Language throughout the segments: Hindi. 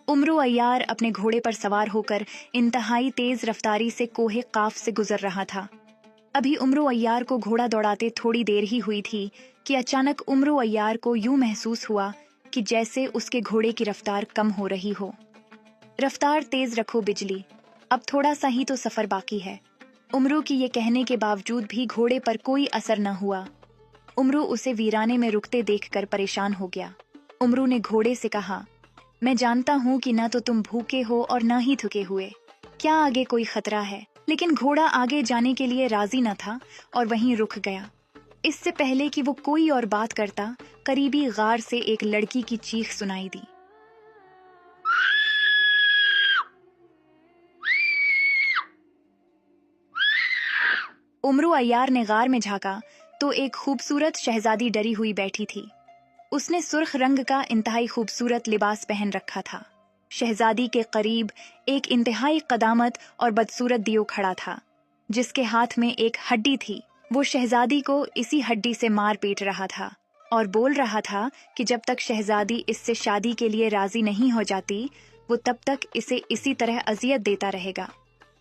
उमरू अय्यार अपने घोड़े पर सवार होकर इंतहाई तेज रफ्तारी से कोहे काफ से गुजर रहा था। अभी उमरू अय्यार को घोड़ा दौड़ाते थोड़ी देर ही हुई थी कि अचानक उमरू अय्यार को यूं महसूस हुआ कि जैसे उसके घोड़े की रफ्तार कम हो रही हो। रफ्तार तेज रखो बिजली, अब थोड़ा सा ही तो सफर बाकी है। उमरू की ये कहने के बावजूद भी घोड़े पर कोई असर न हुआ। उमरू उसे वीराने में रुकते देखकर परेशान हो गया। उमरू ने घोड़े से कहा, मैं जानता हूँ कि न तो तुम भूखे हो और न ही थके हुए, क्या आगे कोई खतरा है? लेकिन घोड़ा आगे जाने के लिए राजी न था और वहीं रुक गया। इससे पहले कि वो कोई और बात करता, करीबी गार से एक लड़की की चीख सुनाई दी। उमरू अय्यार ने गार में झांका तो एक खूबसूरत शहजादी डरी हुई बैठी थी। उसने सुर्ख रंग का इंतहाई खूबसूरत लिबास पहन रखा था। शहजादी के करीब एक इंतहाई कदामत और बदसूरत दियो खड़ा था, जिसके हाथ में एक हड्डी थी। वो शहजादी को इसी हड्डी से मार पीट रहा था और बोल रहा था कि जब तक शहजादी इससे शादी के लिए राजी नहीं हो जाती, वो तब तक इसे इसी तरह अजियत देता रहेगा।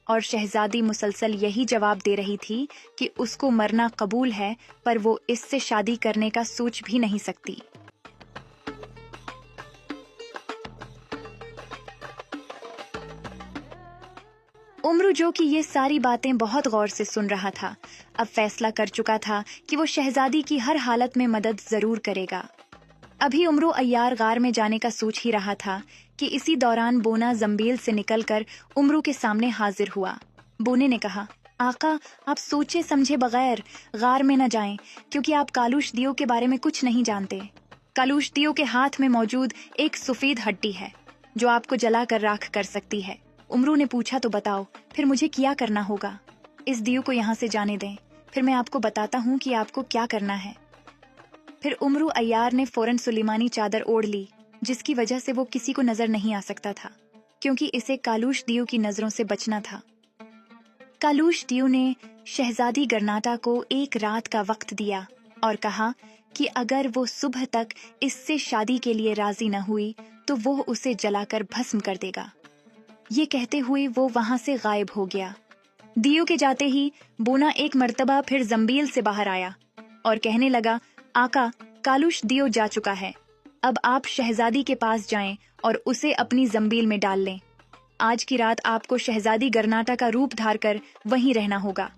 और शहजादी मुसलसल यही जवाब दे रही थी कि उसको मरना कबूल है, पर वो इससे शादी करने का सोच भी नहीं सकती। उमरू, जो कि ये सारी बातें बहुत गौर से सुन रहा था, अब फैसला कर चुका था कि वो शहजादी की हर हालत में मदद जरूर करेगा। अभी उमरू अय्यार गार में जाने का सोच ही रहा था कि इसी दौरान बोना जंबील से निकलकर उमरू के सामने हाजिर हुआ। बोने ने कहा, आका, आप सोचे समझे बगैर गार में न जाएं, क्योंकि आप कालूश दियो के बारे में कुछ नहीं जानते। कालूश दियो के हाथ में मौजूद एक सफेद हड्डी है जो आपको जलाकर राख कर सकती है। उमरू ने पूछा, तो बताओ फिर मुझे क्या करना होगा? इस दियो को यहाँ से जाने दें, फिर मैं आपको बताता हूँ कि आपको क्या करना है। फिर उमरू अय्यार ने फौरन सुलेमानी चादर ओढ़ ली, जिसकी वजह से वो किसी को नजर नहीं आ सकता था, क्योंकि इसे कालूश दियो की नजरों से बचना था। कालूश दियो ने शहजादी गर्नाटा को एक रात का वक्त दिया और कहा कि अगर वो सुबह तक इससे शादी के लिए राजी न हुई तो वो उसे जलाकर भस्म कर देगा। ये कहते हुए वो वहां से गायब हो गया। दियो के जाते ही बोना एक मर्तबा फिर जंबील से बाहर आया और कहने लगा, आका, कालूश दियो जा चुका है, अब आप शहजादी के पास जाएं और उसे अपनी जंबील में डाल लें। आज की रात आपको शहजादी गर्नाटा का रूप धार कर वहीं रहना होगा।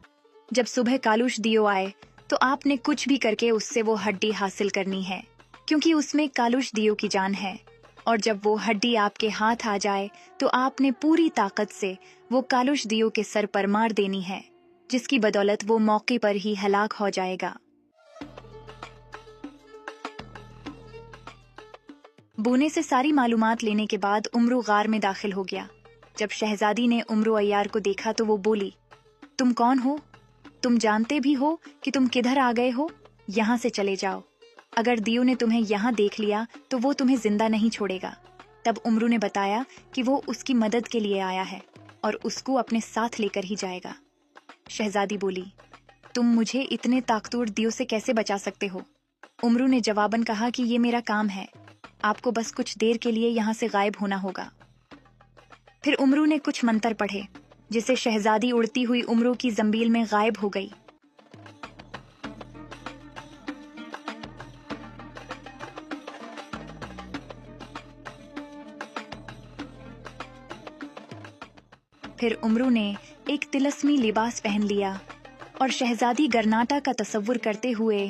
जब सुबह कालूश दियो आए तो आपने कुछ भी करके उससे वो हड्डी हासिल करनी है, क्योंकि उसमें कालूश दियो की जान है। और जब वो हड्डी आपके हाथ आ जाए तो आपने पूरी ताकत से वो कालूश दियो के सर पर मार देनी है, जिसकी बदौलत वो मौके पर ही हलाक हो जाएगा। बोने से सारी मालूमात लेने के बाद उमरू गार में दाखिल हो गया। जब शहजादी ने उमरू अय्यार को देखा तो वो बोली, तुम कौन हो? तुम जानते भी हो कि तुम किधर आ गए हो? यहाँ से चले जाओ। अगर दियो ने तुम्हें यहाँ देख लिया तो वो तुम्हें जिंदा नहीं छोड़ेगा। तब उमरू ने बताया कि वो उसकी मदद के लिए आया है और उसको अपने साथ लेकर ही जाएगा। शहजादी बोली, तुम मुझे इतने ताकतवर दियो से कैसे बचा सकते हो? उमरू ने जवाबन कहा कि ये मेरा काम है, आपको बस कुछ देर के लिए यहाँ से गायब होना होगा। फिर उमरू ने कुछ मंत्र पढ़े, जिससे शहजादी उड़ती हुई उमरू की जंबील में गायब हो गई। फिर उमरू ने एक तिलस्मी लिबास पहन लिया और शहजादी गर्नाटा का तसव्वुर करते हुए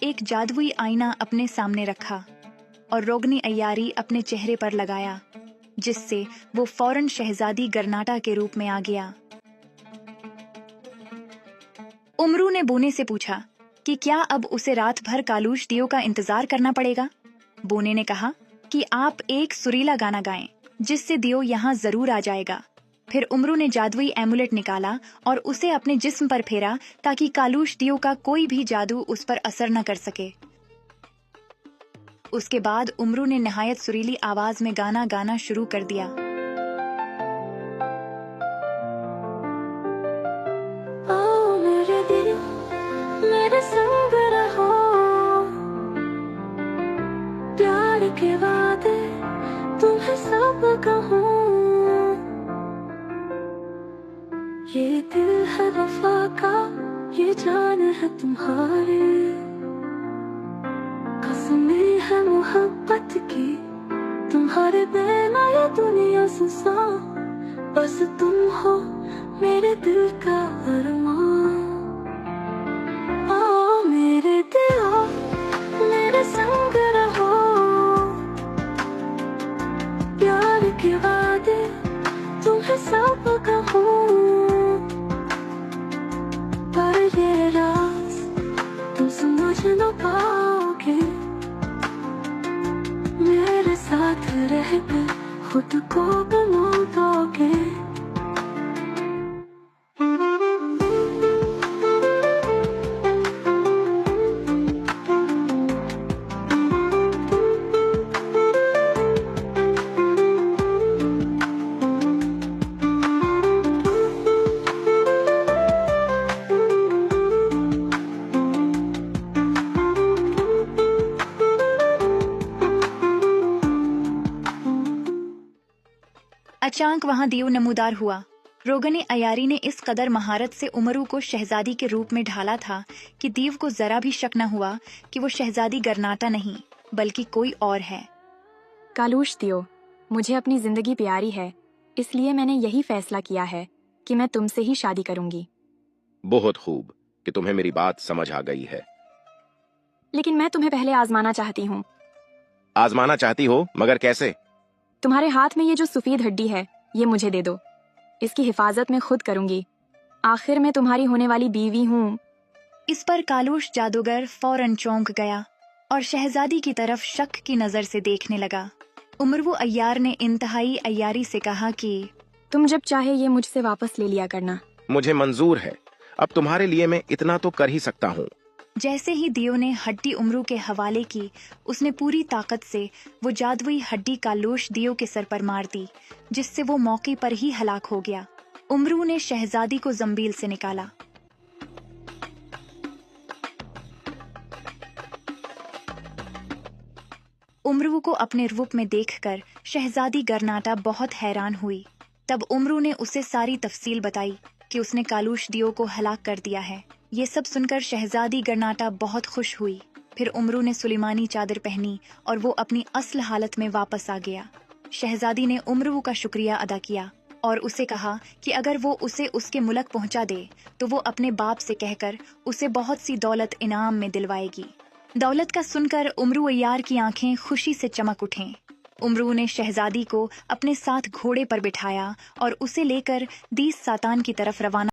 एक जादुई आईना अपने सामने रखा और रोगनी अय्यारी अपने चेहरे पर लगाया, जिससे वो फौरन शहजादी गर्नाटा के रूप में आ गया। उमरू ने बोने से पूछा कि क्या अब उसे रात भर कालूश दियो का इंतजार करना पड़ेगा? बोने ने कहा कि आप एक सुरीला गाना गाएं, जिससे दियो यहाँ जरूर आ जाएगा। फिर उमरू ने जादुई एमुलेट निकाला और उसे अपने जिस्म पर फेरा, ताकि कालूश दियो का कोई भी जादू उस पर असर न कर सके। उसके बाद उमरू ने नहायत सुरीली आवाज में गाना गाना शुरू कर दिया। ओ मेरे दिल, मेरे संग रहो, प्यार के वादे तुम्हें सब कहूँ। मेरी जान है तुम्हारी, कसमें है मोहब्बत की, तुम्हारे बिना ये दुनिया सुनसान, बस तुम हो मेरे दिल का अरमान। ओ मेरे दिलो मेरे संग रहो, प्यार के वादे तुम्हें सब कहूँ, पर ये राज तुम समझ न पाओगे, मेरे साथ रह कर खुद को बना दोगे। अचानक वहां दीव नमूदार हुआ। रोगने अयारी ने इस कदर महारत से उमरू को शहजादी के रूप में ढाला था कि दीव को जरा भी शक न हुआ कि वो शहजादी गर्नाटा नहीं बल्कि कोई और है। कालूश दियो, मुझे अपनी जिंदगी प्यारी है, इसलिए मैंने यही फैसला किया है कि मैं तुमसे ही शादी करूंगी। बहुत खूब कि तुम्हें मेरी बात समझ आ गई है। लेकिन मैं तुम्हें पहले आजमाना चाहती हूँ। आजमाना चाहती हो, मगर कैसे? तुम्हारे हाथ में ये जो सफेद हड्डी है, ये मुझे दे दो। इसकी हिफाजत मैं खुद करूंगी। आखिर मैं तुम्हारी होने वाली बीवी हूँ। इस पर कालूश जादूगर फौरन चौंक गया और शहजादी की तरफ शक की नजर से देखने लगा। उमरू अय्यार ने इंतहाई अय्यारी से कहा कि तुम जब चाहे ये मुझसे वापस ले लिया करना। मुझे मंजूर है, अब तुम्हारे लिए मैं इतना तो कर ही सकता हूँ। जैसे ही दियो ने हड्डी उमरू के हवाले की, उसने पूरी ताकत से वो जादुई हड्डी कालूश दियो के सर पर मार दी, जिससे वो मौके पर ही हलाक हो गया। उमरू ने शहजादी को जंबील से निकाला। उमरू को अपने रूप में देखकर शहजादी गर्नाटा बहुत हैरान हुई। तब उमरू ने उसे सारी तफसील बताई कि उसने कालूश दियो को हलाक कर दिया है। ये सब सुनकर शहजादी गर्नाटा बहुत खुश हुई। फिर उमरू ने सुलेमानी चादर पहनी और वो अपनी असल हालत में वापस आ गया। शहजादी ने उमरू का शुक्रिया अदा किया और उसे कहा कि अगर वो उसे उसके मुल्क पहुंचा दे तो वो अपने बाप से कहकर उसे बहुत सी दौलत इनाम में दिलवाएगी। दौलत का सुनकर उमरू अय्यार की आंखें खुशी से चमक उठें। उमरू ने शहजादी को अपने साथ घोड़े पर बिठाया और उसे लेकर दीस सातान की तरफ रवाना